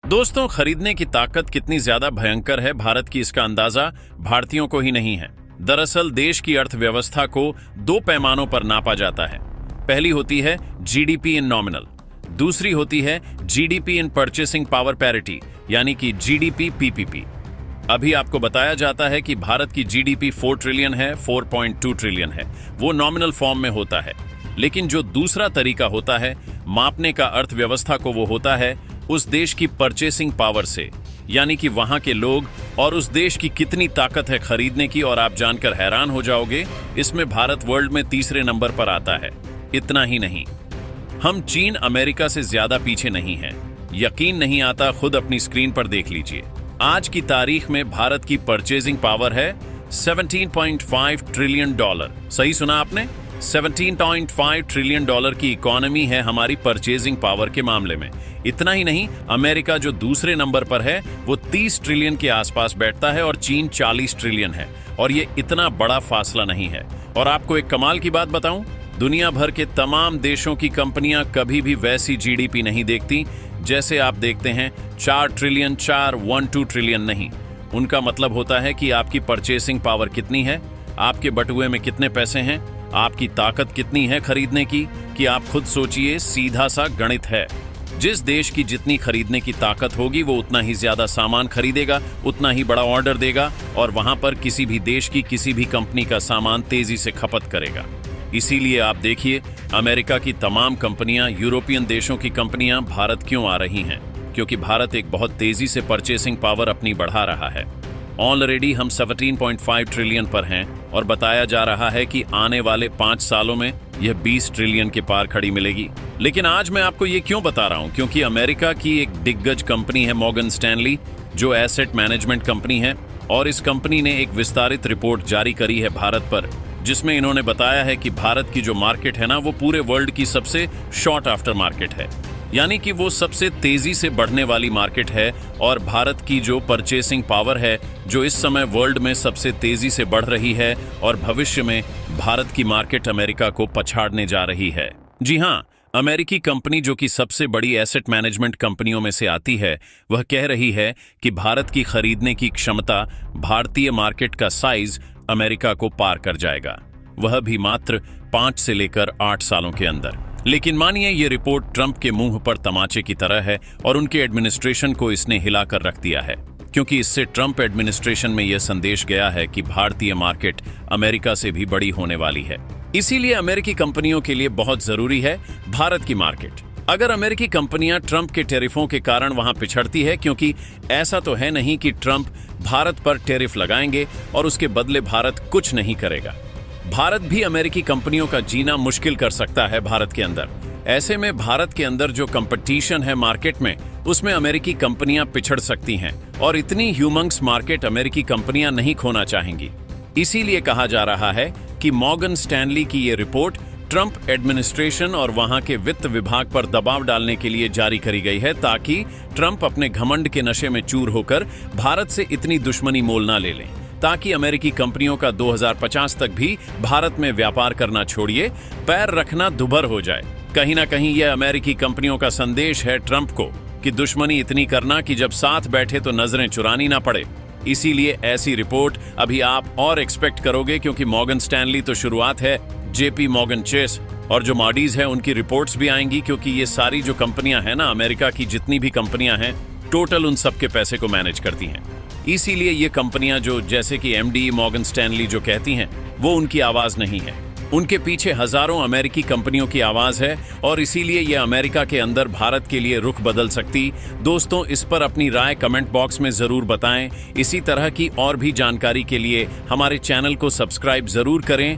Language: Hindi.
दोस्तों, खरीदने की ताकत कितनी ज्यादा भयंकर है भारत की, इसका अंदाजा भारतीयों को ही नहीं है। दरअसल देश की अर्थव्यवस्था को दो पैमानों पर नापा जाता है। पहली होती है जीडीपी इन नॉमिनल, दूसरी होती है GDP in purchasing power parity, यानी कि जीडीपी पीपीपी। अभी आपको बताया जाता है कि भारत की जीडीपी 4 ट्रिलियन है, 4.2 ट्रिलियन है, वो नॉमिनल फॉर्म में होता है। लेकिन जो दूसरा तरीका होता है मापने का अर्थव्यवस्था को, वो होता है उस देश की परचेसिंग पावर से, यानी कि वहां के लोग और उस देश की कितनी ताकत है खरीदने की। और आप जानकर हैरान हो जाओगे, इसमें भारत वर्ल्ड में तीसरे नंबर पर आता है। इतना ही नहीं, हम चीन अमेरिका से ज्यादा पीछे नहीं हैं। यकीन नहीं आता, खुद अपनी स्क्रीन पर देख लीजिए। आज की तारीख में भारत की परचेजिंग पावर है 17.5 ट्रिलियन डॉलर। सही सुना आपने, 17.5 ट्रिलियन डॉलर की इकोनॉमी है हमारी परचेजिंग पावर के मामले में। इतना ही नहीं, अमेरिका जो दूसरे नंबर पर है वो 30 ट्रिलियन के आसपास बैठता है और चीन 40 ट्रिलियन है। और ये इतना बड़ा फासला नहीं है। और आपको एक कमाल की बात बताऊं, दुनिया भर के तमाम देशों की कंपनियां कभी भी वैसी जीडीपी नहीं देखती जैसे आप देखते हैं। 4 ट्रिलियन, 412 ट्रिलियन नहीं। उनका मतलब होता है कि आपकी परचेसिंग पावर कितनी है, आपके बटुए में कितने पैसे हैं, आपकी ताकत कितनी है खरीदने की, कि आप खुद सोचिए। सीधा सा गणित है। जिस देश की जितनी खरीदने की ताकत होगी वो उतना ही ज्यादा सामान खरीदेगा, उतना ही बड़ा ऑर्डर देगा, और वहां पर किसी भी देश की किसी भी कंपनी का सामान तेजी से खपत करेगा। इसीलिए आप देखिए, अमेरिका की तमाम कंपनियां, यूरोपियन देशों की कंपनियां भारत क्यों आ रही हैं? क्योंकि भारत एक बहुत तेजी से परचेसिंग पावर अपनी बढ़ा रहा है। ऑलरेडी हम 17.5 ट्रिलियन पर हैं और बताया जा रहा है कि आने वाले 5 सालों में यह 20 ट्रिलियन के पार खड़ी मिलेगी। लेकिन आज मैं आपको ये क्यों बता रहा हूं? क्योंकि अमेरिका की एक दिग्गज कंपनी है मॉर्गन स्टैनली, जो एसेट मैनेजमेंट कंपनी है, और इस कंपनी ने एक विस्तारित रिपोर्ट जारी करी है भारत पर, जिसमें इन्होंने बताया है कि भारत की जो मार्केट है ना, वो पूरे वर्ल्ड की सबसे शॉर्ट आफ्टर मार्केट है, यानी कि वो सबसे तेजी से बढ़ने वाली मार्केट है। और भारत की जो परचेसिंग पावर है, जो इस समय वर्ल्ड में सबसे तेजी से बढ़ रही है, और भविष्य में भारत की मार्केट अमेरिका को पछाड़ने जा रही है। जी हां, अमेरिकी कंपनी जो कि सबसे बड़ी एसेट मैनेजमेंट कंपनियों में से आती है, वह कह रही है कि भारत की खरीदने की क्षमता, भारतीय मार्केट का साइज अमेरिका को पार कर जाएगा, वह भी मात्र 5 से लेकर 8 सालों के अंदर। लेकिन मानिए ये रिपोर्ट ट्रंप के मुंह पर तमाचे की तरह है, और उनके एडमिनिस्ट्रेशन को इसने हिलाकर रख दिया है, क्योंकि इससे ट्रंप एडमिनिस्ट्रेशन में यह संदेश गया है कि भारतीय मार्केट अमेरिका से भी बड़ी होने वाली है। इसीलिए अमेरिकी कंपनियों के लिए बहुत जरूरी है भारत की मार्केट। अगर अमेरिकी कंपनियां ट्रंप के टेरिफों के कारण वहां पिछड़ती है, क्योंकि ऐसा तो है नहीं कि ट्रंप भारत पर टेरिफ लगाएंगे और उसके बदले भारत कुछ नहीं करेगा। भारत भी अमेरिकी कंपनियों का जीना मुश्किल कर सकता है भारत के अंदर। ऐसे में भारत के अंदर जो कंपटीशन है मार्केट में, उसमें अमेरिकी कंपनियां पिछड़ सकती हैं, और इतनी ह्यूमंग्स मार्केट अमेरिकी कंपनियां नहीं खोना चाहेंगी। इसीलिए कहा जा रहा है कि मॉर्गन स्टैनली की ये रिपोर्ट ट्रंप एडमिनिस्ट्रेशन और वहां के वित्त विभाग पर दबाव डालने के लिए जारी करी गई है, ताकि ट्रंप अपने घमंड के नशे में चूर होकर भारत से इतनी दुश्मनी मोल ना ले लें, ताकि अमेरिकी कंपनियों का 2050 तक भी भारत में व्यापार करना छोड़िए, पैर रखना दुभर हो जाए। कहीं ना कहीं यह अमेरिकी कंपनियों का संदेश है ट्रंप को कि दुश्मनी इतनी करना कि जब साथ बैठे तो नजरें चुरानी ना पड़े। इसीलिए ऐसी रिपोर्ट अभी आप और एक्सपेक्ट करोगे, क्योंकि मॉर्गन स्टैनली तो शुरुआत है, जेपी मॉर्गन चेस और जो मॉडीज है उनकी रिपोर्ट्स भी आएंगी, क्योंकि ये सारी जो कंपनियां हैं ना, अमेरिका की जितनी भी कंपनियां हैं, टोटल उन सबके पैसे को मैनेज करती हैं। इसीलिए ये कंपनियां जो जैसे कि एमडी मॉर्गन स्टैनली जो कहती हैं, वो उनकी आवाज नहीं है, उनके पीछे हजारों अमेरिकी कंपनियों की आवाज है, और इसीलिए यह अमेरिका के अंदर भारत के लिए रुख बदल सकती। दोस्तों, इस पर अपनी राय कमेंट बॉक्स में जरूर बताएं। इसी तरह की और भी जानकारी के लिए हमारे चैनल को सब्सक्राइब जरूर करें।